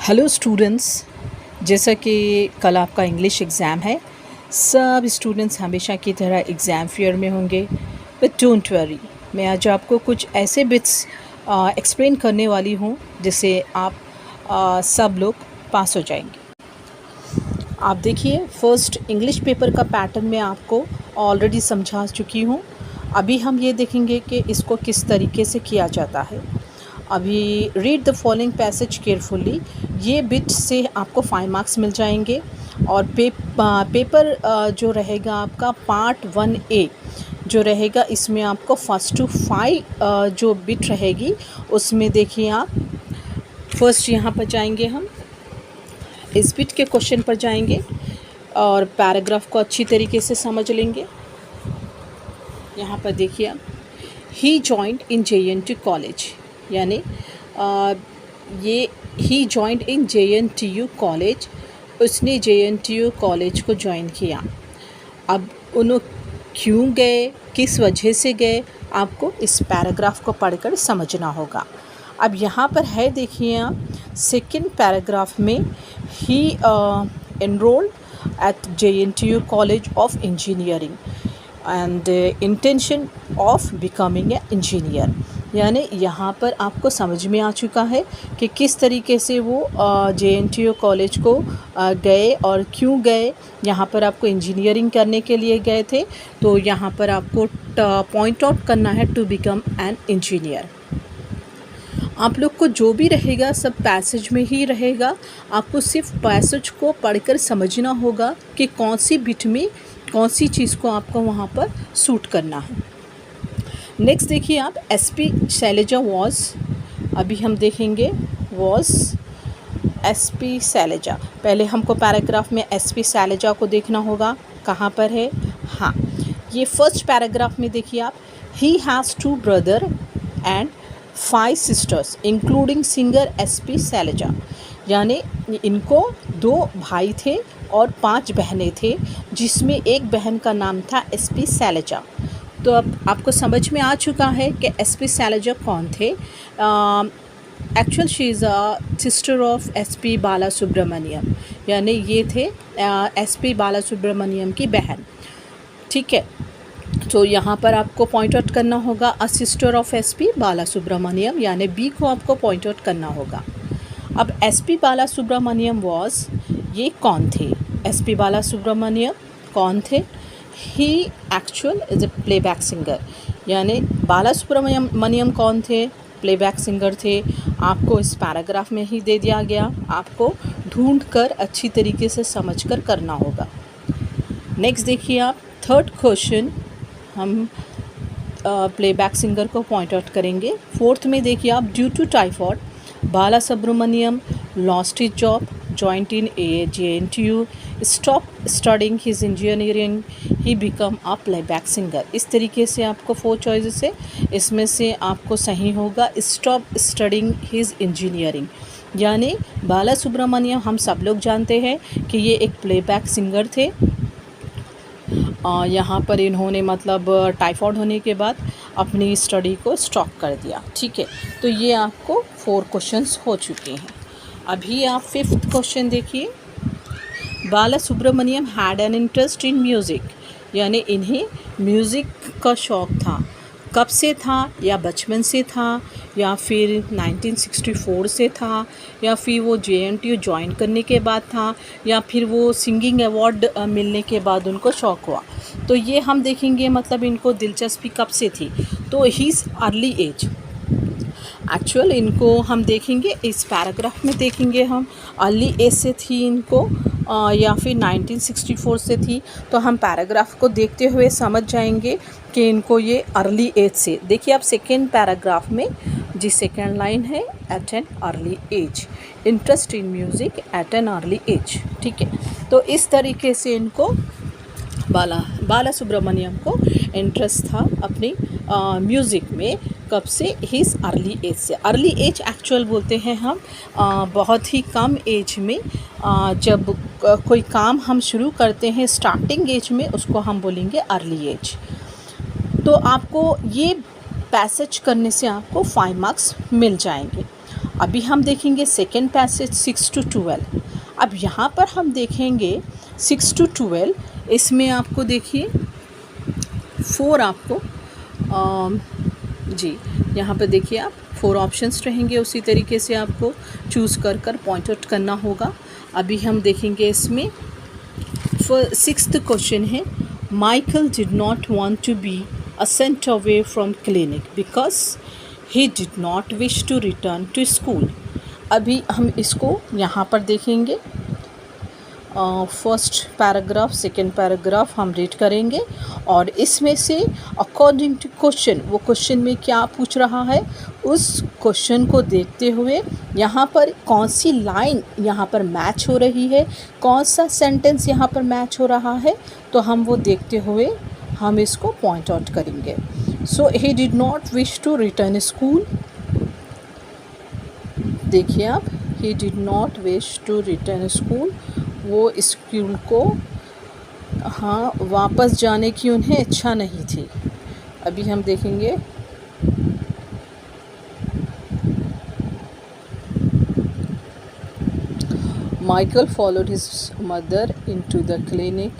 Hello students, जैसा कि कल आपका इंग्लिश एग्ज़ाम है। सब स्टूडेंट्स हमेशा की तरह एग्ज़ाम फेयर में होंगे, बट डोंट वरी, मैं आज आपको कुछ ऐसे बिट्स एक्सप्लेन करने वाली हूँ जिससे आप सब लोग पास हो जाएंगे। आप देखिए, फर्स्ट इंग्लिश पेपर का पैटर्न मैं आपको ऑलरेडी समझा चुकी हूँ। अभी हम ये देखेंगे कि इसको किस तरीके से किया जाता है। अभी read the following passage carefully, ये बिट से आपको 5 मार्क्स मिल जाएंगे। और पेपर जो रहेगा आपका पार्ट 1A जो रहेगा, इसमें आपको फर्स्ट टू 5 जो बिट रहेगी उसमें देखिए आप फर्स्ट यहाँ पर जाएंगे, हम इस बिट के क्वेश्चन पर जाएंगे और पैराग्राफ को अच्छी तरीके से समझ लेंगे। यहाँ पर देखिए आप, ही जॉइंड इन JNTU कॉलेज, यानी ये ही जॉइंड इन JNTU कॉलेज, उसने JNTU कॉलेज को ज्वाइन किया। अब उन्होंने क्यों गए, किस वजह से गए, आपको इस पैराग्राफ को पढ़कर समझना होगा। अब यहाँ पर है, देखिए आप सेकंड पैराग्राफ में, he enrolled at JNTU college of engineering and intention of becoming a engineer, यानी यहाँ पर आपको समझ में आ चुका है कि किस तरीके से वो JNTU कॉलेज को गए और क्यों गए। यहाँ पर आपको इंजीनियरिंग करने के लिए गए थे, तो यहाँ पर आपको पॉइंट आउट करना है टू बिकम एन इंजीनियर। आप लोग को जो भी रहेगा सब पैसेज में ही रहेगा, आपको सिर्फ पैसेज को पढ़कर समझना होगा कि कौन सी बिट में कौन सी चीज़ को आपको वहाँ पर सूट करना है। नेक्स्ट देखिए आप, SP शैलजा वॉज, अभी हम देखेंगे वॉज SP शैलजा। पहले हमको पैराग्राफ में SP शैलजा को देखना होगा, कहाँ पर है। हाँ, ये फर्स्ट पैराग्राफ में देखिए आप, he has 2 brother and 5 sisters including singer SP Shailaja, यानी इनको 2 भाई थे और 5 बहनें थे, जिसमें एक बहन का नाम था SP शैलजा। तो अब आपको समझ में आ चुका है कि SP शैलजा कौन थे। Actual she is a sister of SP Balasubrahmanyam, यानी ये थे SP बालासुब्रमण्यम की बहन। ठीक है, तो यहाँ पर आपको पॉइंट आउट करना होगा a sister of SP Balasubrahmanyam, यानी B को आपको पॉइंट आउट करना होगा। अब SP बालासुब्रमण्यम वॉज, ये कौन थे, SP बालासुब्रमण्यम कौन थे। He actual is a playback singer, यानी बालासुब्रमण्यम कौन थे, प्लेबैक सिंगर थे। आपको इस पैराग्राफ में ही दे दिया गया, आपको ढूंढ कर अच्छी तरीके से समझ कर करना होगा। नेक्स्ट देखिए आप, थर्ड क्वेश्चन हम प्लेबैक सिंगर को पॉइंट आउट करेंगे। फोर्थ में देखिए आप, due to typhoid Balasubrahmanyam lost his job, joined in JNTU, stopped studying his engineering, he become a playback singer। इस तरीके से आपको 4 चॉइसेस है, इसमें से आपको सही होगा stop studying his engineering, यानी बालासुब्रमण्यम हम सब लोग जानते हैं कि ये एक प्लेबैक सिंगर थे। यहाँ पर इन्होंने मतलब टाइफाइड होने के बाद अपनी स्टडी को स्टॉप कर दिया। ठीक है, तो ये आपको 4 क्वेश्चंस हो चुके हैं। अभी आप 5th क्वेश्चन देखिए, Balasubrahmanyam had an interest in music, यानी इन्हें म्यूज़िक का शौक़ था। कब से था, या बचपन से था, या फिर 1964 से था, या फिर वो JNTU ज्वाइन करने के बाद था, या फिर वो सिंगिंग अवार्ड मिलने के बाद उनको शौक़ हुआ। तो ये हम देखेंगे, मतलब इनको दिलचस्पी कब से थी, तो हीज़ अर्ली एज। एक्चुअल इनको हम देखेंगे इस पैराग्राफ में, देखेंगे हम अर्ली एज से थी इनको या फिर 1964 से थी। तो हम पैराग्राफ को देखते हुए समझ जाएंगे कि इनको ये अर्ली एज से। देखिए आप सेकेंड पैराग्राफ में जी सेकेंड लाइन है, at an early age, interest in music at an early age. ठीक है, तो इस तरीके से इनको बालासुब्रमण्यम को इंटरेस्ट था अपनी म्यूज़िक में। कब से, हिज अर्ली एज से। अर्ली एज एक्चुअल बोलते हैं हम बहुत ही कम एज में जब कोई काम हम शुरू करते हैं स्टार्टिंग एज में, उसको हम बोलेंगे अर्ली एज। तो आपको ये पैसेज करने से आपको 5 मार्क्स मिल जाएंगे। अभी हम देखेंगे सेकेंड पैसेज 6 to 12। अब यहाँ पर हम देखेंगे 6 to 12, इसमें आपको देखिए 4 आपको जी यहाँ पर देखिए आप 4 ऑप्शंस रहेंगे, उसी तरीके से आपको चूज़ कर पॉइंट आउट करना होगा। अभी हम देखेंगे इसमें 6th क्वेश्चन है, Michael did not want to be sent away from clinic because he did not wish to return to school। अभी हम इसको यहाँ पर देखेंगे, फर्स्ट पैराग्राफ सेकंड पैराग्राफ हम रीड करेंगे और इसमें से अकॉर्डिंग टू क्वेश्चन, वो क्वेश्चन में क्या पूछ रहा है उस क्वेश्चन को देखते हुए यहाँ पर कौन सी लाइन यहाँ पर मैच हो रही है, कौन सा सेंटेंस यहाँ पर मैच हो रहा है, तो हम वो देखते हुए हम इसको पॉइंट आउट करेंगे। So he did not wish to return school, देखिए आप, he did not wish to return school, वो स्कूल को हाँ वापस जाने की उन्हें इच्छा नहीं थी। अभी हम देखेंगे Michael followed his mother into the clinic,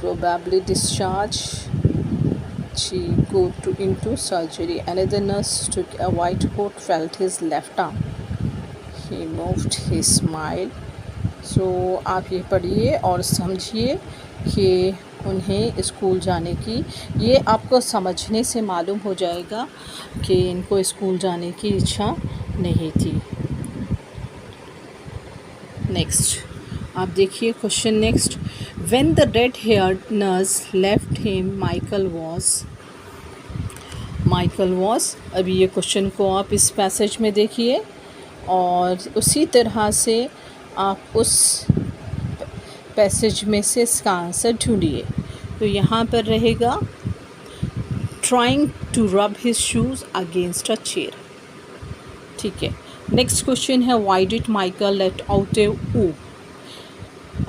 probably discharged, she go to into surgery, another nurse took a white coat, felt his left arm, he moved his smile। सो आप ये पढ़िए और समझिए कि उन्हें स्कूल जाने की, ये आपको समझने से मालूम हो जाएगा कि इनको स्कूल जाने की इच्छा नहीं थी। नेक्स्ट आप देखिए question next, when the red heard nurse left him Michael was. अभी ये क्वेश्चन को आप इस पैसेज में देखिए और उसी तरह से आप उस पैसेज में से इसका आंसर ढूंढिए। तो यहाँ पर रहेगा trying to rub his shoes against a chair, ठीक है। नेक्स्ट क्वेश्चन है, why did Michael let out a ooh.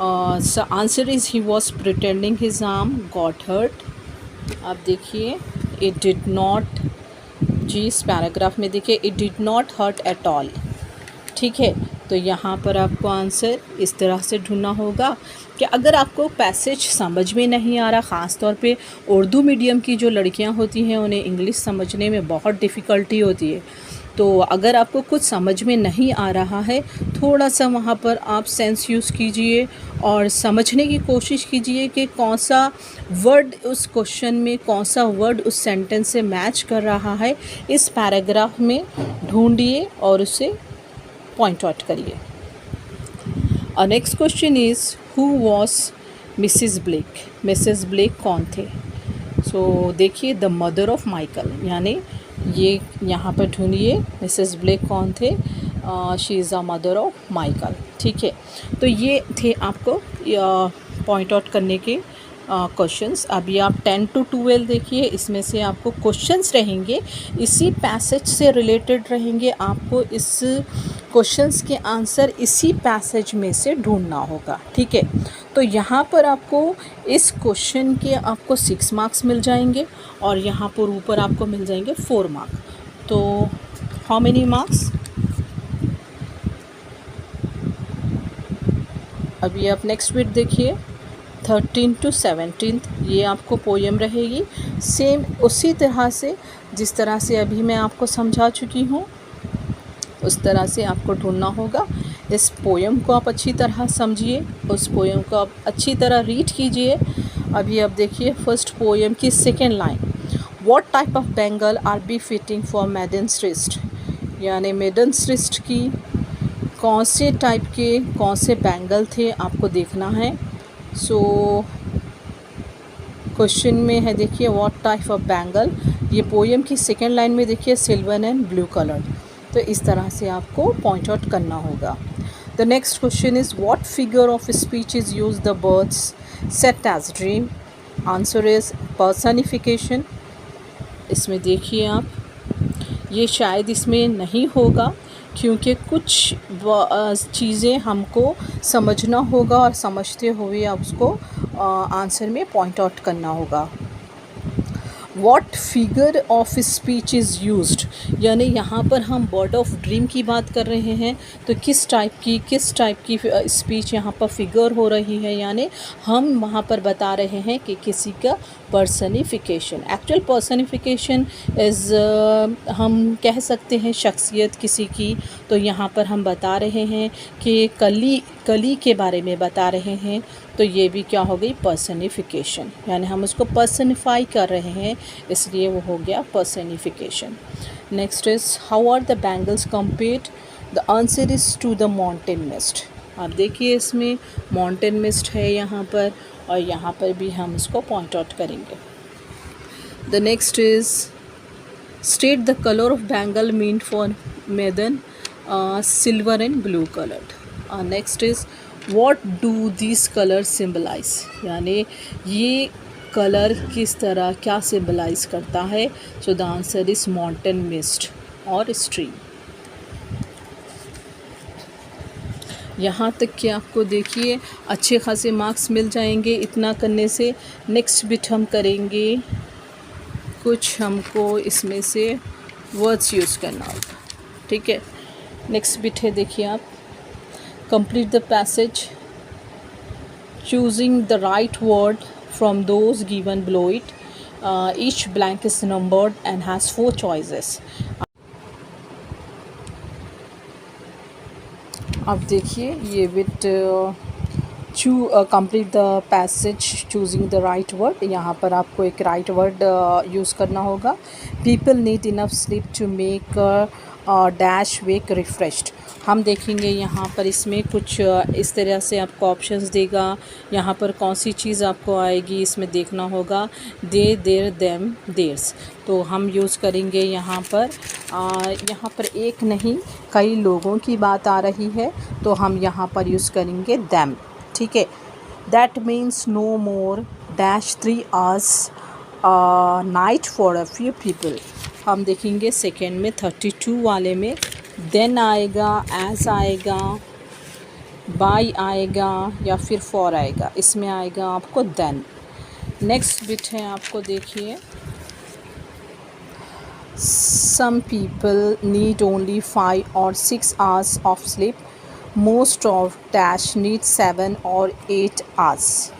Answer is he was pretending his arm got hurt. आप देखिए इट डिड नॉट, जी इस पैराग्राफ में देखिए it did not hurt at all, ठीक है। तो यहाँ पर आपको आंसर इस तरह से ढूंढना होगा कि अगर आपको पैसेज समझ में नहीं आ रहा, ख़ास तौर पे उर्दू मीडियम की जो लड़कियाँ होती हैं उन्हें इंग्लिश समझने में बहुत डिफ़िकल्टी होती है, तो अगर आपको कुछ समझ में नहीं आ रहा है थोड़ा सा वहाँ पर आप सेंस यूज़ कीजिए और समझने की कोशिश कीजिए कि कौन सा वर्ड उस क्वेश्चन में, कौन सा वर्ड उस सेंटेंस से मैच कर रहा है, इस पैराग्राफ में ढूंढिए और उसे पॉइंट आउट करिए। Next question is who was Mrs Blake. Mrs Blake कौन थे? सो देखिए द मदर ऑफ माइकल, यानी ये यहाँ पर ढूंढिए मिसेस ब्लेक कौन थे, she is a mother of Michael, ठीक है। तो ये थे आपको पॉइंट आउट करने के क्वेश्चंस। अभी आप 10 to 12 देखिए, इसमें से आपको क्वेश्चंस रहेंगे इसी पैसेज से रिलेटेड रहेंगे, आपको इस क्वेश्चंस के आंसर इसी पैसेज में से ढूंढना होगा, ठीक है। तो यहाँ पर आपको इस क्वेश्चन के आपको 6 मार्क्स मिल जाएंगे और यहाँ पर ऊपर आपको मिल जाएंगे 4 मार्क्स। तो हाउ मेनी मार्क्स? अभी आप नेक्स्ट बिट देखिए 13 to 17, ये आपको पोएम रहेगी सेम उसी तरह से जिस तरह से अभी मैं आपको समझा चुकी हूँ, उस तरह से आपको ढूंढना होगा। इस पोएम को आप अच्छी तरह समझिए, उस पोएम को आप अच्छी तरह रीड कीजिए। अभी आप देखिए फर्स्ट पोएम की second line, what type of bangle are befitting for maiden श्रेष्ठ, यानी मेडन श्रेष्ठ की कौन से टाइप के कौन से बैंगल थे आपको देखना है। सो क्वेश्चन में है देखिए व्हाट टाइप ऑफ बैंगल, ये पोएम की सेकेंड लाइन में देखिए सिल्वर एंड ब्लू कलर, तो इस तरह से आपको पॉइंट आउट करना होगा। The next question is what figure of speech is use the birds set as dream. Answer is personification. इसमें देखिए आप, ये शायद इसमें नहीं होगा क्योंकि कुछ चीज़ें हमको समझना होगा और समझते हुए आप उसको आंसर में पॉइंट आउट करना होगा। What figure of speech is used, यानी यहाँ पर हम बर्ड ऑफ ड्रीम की बात कर रहे हैं, तो किस टाइप की स्पीच यहाँ पर फिगर हो रही है, यानी हम वहाँ पर बता रहे हैं कि किसी का पर्सनिफिकेशन। एक्चुअल पर्सनिफिकेशन इज़ हम कह सकते हैं शख्सियत किसी की, तो यहाँ पर हम बता रहे हैं कि कली के बारे में बता रहे हैं, तो ये भी क्या हो गई, पर्सनिफिकेशन, यानी हम उसको पर्सनिफाई कर रहे हैं, इसलिए वो हो गया personification. Next is how are the bangles compared, the answer is to the mountain mist. आप देखिए इसमें माउंटेन मिस्ट है यहाँ पर, और यहाँ पर भी हम इसको पॉइंट आउट करेंगे। The next is state the colour of bangle mean for maiden, silver and blue coloured. Next is what do this colour symbolise, यानी ये कलर किस तरह क्या सिम्बलाइज करता है, so the answer is mountain mist और stream. यहाँ तक कि आपको देखिए अच्छे खासे मार्क्स मिल जाएंगे इतना करने से। नेक्स्ट बिट हम करेंगे, कुछ हमको इसमें से वर्ड्स यूज़ करना होगा, ठीक है। नेक्स्ट बिट है, देखिए आप, complete the passage choosing the right word from those given below it. Each blank is numbered and has 4 choices. अब देखिए ये bit complete the passage choosing the right word, यहाँ पर आपको एक राइट वर्ड यूज़ करना होगा। People need enough sleep to make dash wake refreshed. हम देखेंगे यहाँ पर इसमें कुछ इस तरह से आपको ऑप्शंस देगा, यहाँ पर कौन सी चीज़ आपको आएगी इसमें देखना होगा, दे देर देम देर्स, तो हम यूज़ करेंगे यहाँ पर एक नहीं कई लोगों की बात आ रही है, तो हम यहाँ पर यूज़ करेंगे देम, ठीक है। That means no more dash 3 hours night for a few people. हम देखेंगे सेकेंड में 32 वाले में देन आएगा, एज आएगा, बाय आएगा या फिर फॉर आएगा, इसमें आएगा आपको देन। नेक्स्ट बिट है आपको देखिए, some people need only 5 or 6 hours of sleep, most of dash need 7 or 8 hours,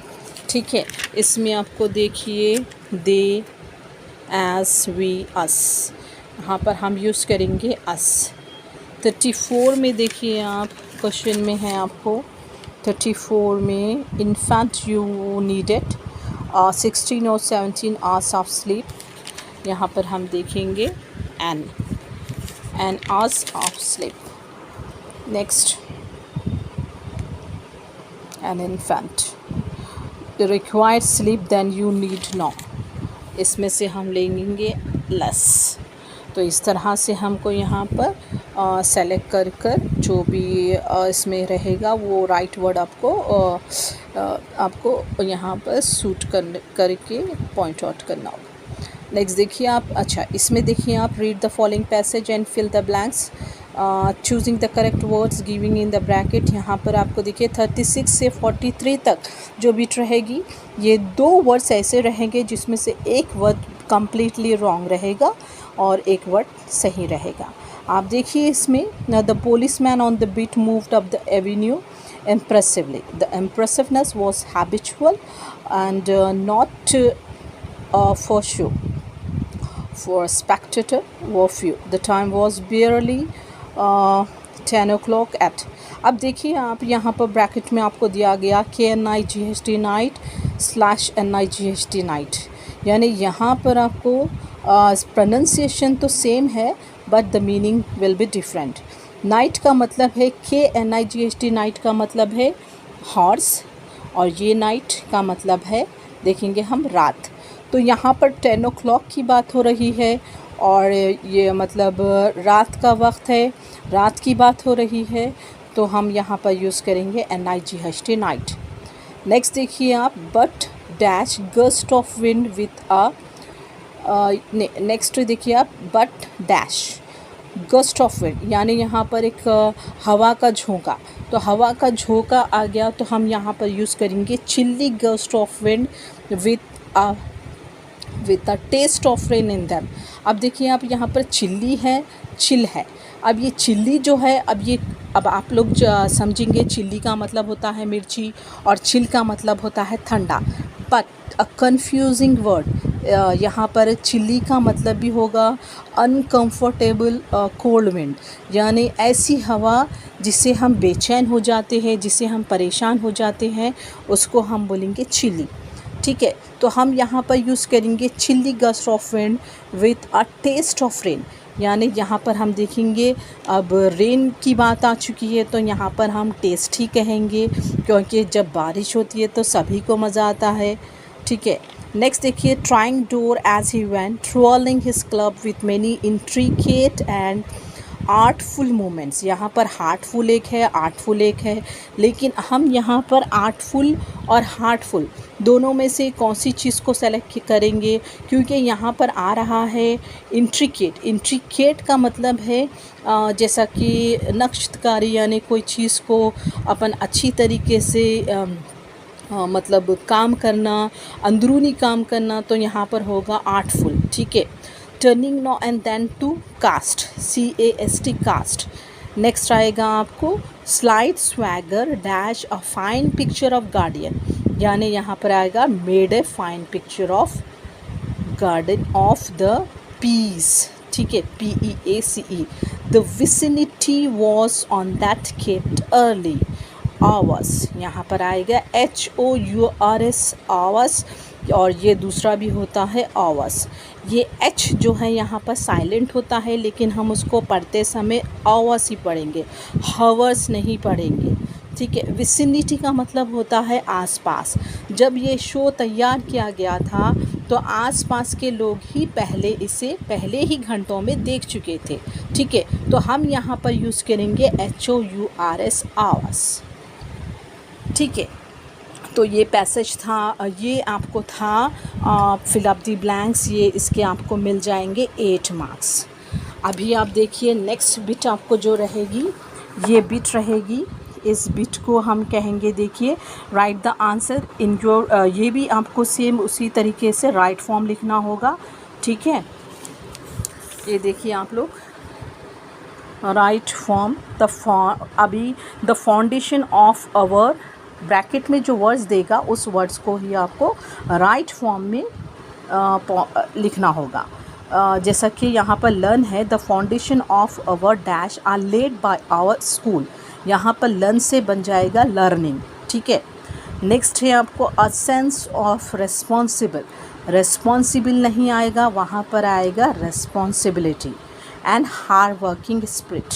ठीक है। इसमें आपको देखिए दे, एज, वी, अस, यहाँ पर हम यूज़ करेंगे अस। 34 में देखिए आप, क्वेश्चन में है आपको 34 में, इनफैक्ट यू नीडेड 16 और 17 hours ऑफ स्लीप, यहाँ पर हम देखेंगे an hours of sleep. Next an infant required sleep than you need no, इसमें से हम लेंगे लेस। तो इस तरह से हमको यहाँ पर सेलेक्ट कर जो भी इसमें रहेगा वो राइट वर्ड आपको यहाँ पर सूट करके पॉइंट आउट करना होगा। नेक्स्ट देखिए आप, अच्छा इसमें देखिए आप, read the following passage and fill the blanks, choosing the correct words giving in the bracket. यहाँ पर आपको देखिए 36 से 43 तक जो बिट रहेगी, ये 2 वर्ड्स ऐसे रहेंगे जिसमें से एक वर्ड कम्प्लीटली रॉन्ग रहेगा और एक वर्ड सही रहेगा। आप देखिए इसमें, the policeman on the beat moved up the avenue impressively. The impressiveness was habitual and not for show. For a spectator were few. The time was barely 10 o'clock at. अब देखिए आप, यहाँ पर ब्रैकेट में आपको दिया गया KNIGHT नाइट /NIGHT नाइट, यानी यहाँ पर आपको प्रोनाउंसिएशन तो सेम है but the meaning will be different. Night का मतलब है KNIGHT, नाइट का मतलब है हॉर्स, और ये नाइट का मतलब है देखेंगे हम रात। तो यहाँ पर 10 o'clock की बात हो रही है और ये मतलब रात का वक्त है, रात की बात हो रही है, तो हम यहाँ पर यूज़ करेंगे NIGHT नाइट। नेक्स्ट देखिए आप, but dash gust of wind with a, next देखिए आप, but dash gust of wind, यानी यहाँ पर एक हवा का झोंका, तो हवा का झोंका आ गया, तो हम यहाँ पर यूज़ करेंगे chilly gust of wind with a with the taste of rain in them. अब देखिए आप यहाँ पर चिल्ली है, चिल है। अब ये चिल्ली जो है, अब आप लोग समझेंगे चिल्ली का मतलब होता है मिर्ची और चिल का मतलब होता है ठंडा। बट अ कन्फ्यूजिंग वर्ड, यहाँ पर चिल्ली का मतलब भी होगा अनकंफर्टेबल कोल्ड विंड, यानी ऐसी हवा जिससे हम बेचैन हो जाते हैं, जिससे हम परेशान हो जाते हैं, उसको हम बोलेंगे चिल्ली। ठीक है, तो हम यहाँ पर यूज़ करेंगे chilly gust of wind with a taste of rain, यानी यहाँ पर हम देखेंगे अब रेन की बात आ चुकी है तो यहाँ पर हम टेस्ट ही कहेंगे, क्योंकि जब बारिश होती है तो सभी को मज़ा आता है। ठीक है, नेक्स्ट देखिए, trying door as he went trolling his club with many intricate and artful moments. यहाँ पर हार्टफुल एक है, आर्टफुल एक है, लेकिन हम यहाँ पर आर्टफुल और हार्टफुल दोनों में से कौन सी चीज़ को सेलेक्ट करेंगे, क्योंकि यहाँ पर आ रहा है इंट्रिकेट। इंट्रिकेट का मतलब है जैसा कि नक्शकारी, यानी कोई चीज़ को अपन अच्छी तरीके से मतलब काम करना, अंदरूनी काम करना, तो यहाँ पर होगा आर्टफुल। ठीक है, turning now and then to cast, CAST cast. Next आएगा आपको slide swagger dash a fine picture of guardian, यानी यहाँ पर आएगा made a fine picture of garden of the peace. ठीक है, PEACE। The vicinity was on that kept early hours, यहाँ पर आएगा HOURS आवर्स, और ये दूसरा भी होता है आवर्स। ये H जो है यहाँ पर साइलेंट होता है, लेकिन हम उसको पढ़ते समय आवर्स ही पढ़ेंगे, हावर्स नहीं पढ़ेंगे। ठीक है, विसिनिटी का मतलब होता है आसपास। जब ये शो तैयार किया गया था तो आसपास के लोग ही पहले ही घंटों में देख चुके थे। ठीक है, तो हम यहाँ पर यूज़ करेंगे HOURS आवर्स। ठीक है, तो ये पैसेज था, ये आपको था फिल अप दी ब्लैंक्स, ये इसके आपको मिल जाएंगे 8 मार्क्स। अभी आप देखिए नेक्स्ट बिट आपको जो रहेगी, ये बिट रहेगी, इस बिट को हम कहेंगे, देखिए, right the answer in your, ये भी आपको सेम उसी तरीके से राइट फॉर्म लिखना होगा। ठीक है, ये देखिए आप लोग, राइट फॉर्म अभी the foundation of our, bracket में जो वर्ड्स देगा उस वर्ड्स को ही आपको राइट फॉर्म में लिखना होगा। जैसा कि यहाँ पर लर्न है, the foundation of our dash are laid by our school, यहाँ पर लर्न से बन जाएगा लर्निंग। ठीक है, नेक्स्ट है आपको a sense of responsible, responsible नहीं आएगा, वहाँ पर आएगा responsibility and hard working spirit.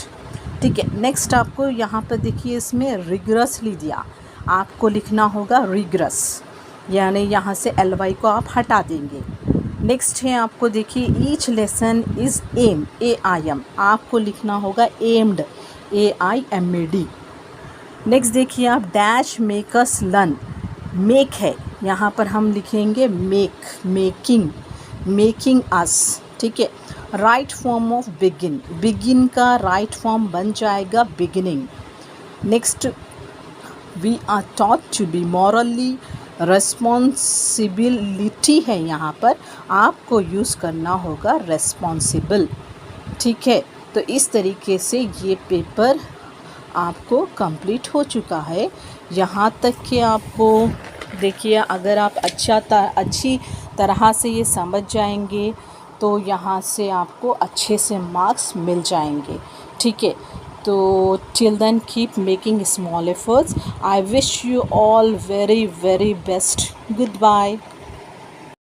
ठीक है, नेक्स्ट आपको यहाँ पर देखिए इसमें रिगरसली दिया, आपको लिखना होगा रिगरस, यानी यहाँ से LY को आप हटा देंगे। नेक्स्ट है आपको देखिए each lesson is aim, AIM, आपको लिखना होगा एम्ड, AIMAD। नेक्स्ट देखिए आप dash make us learn, make है, यहाँ पर हम लिखेंगे मेकिंग अस। ठीक है, right form of begin, begin का राइट फॉर्म बन जाएगा beginning. Next we are taught to be morally responsibility है, यहाँ पर आपको यूज़ करना होगा रेस्पॉन्सिबल। ठीक है, तो इस तरीके से ये पेपर आपको कंप्लीट हो चुका है। यहाँ तक कि आपको देखिए, अगर आप अच्छी तरह से ये समझ जाएंगे तो यहाँ से आपको अच्छे से मार्क्स मिल जाएंगे। ठीक है, तो till then keep making small efforts. I wish you all very best. Goodbye.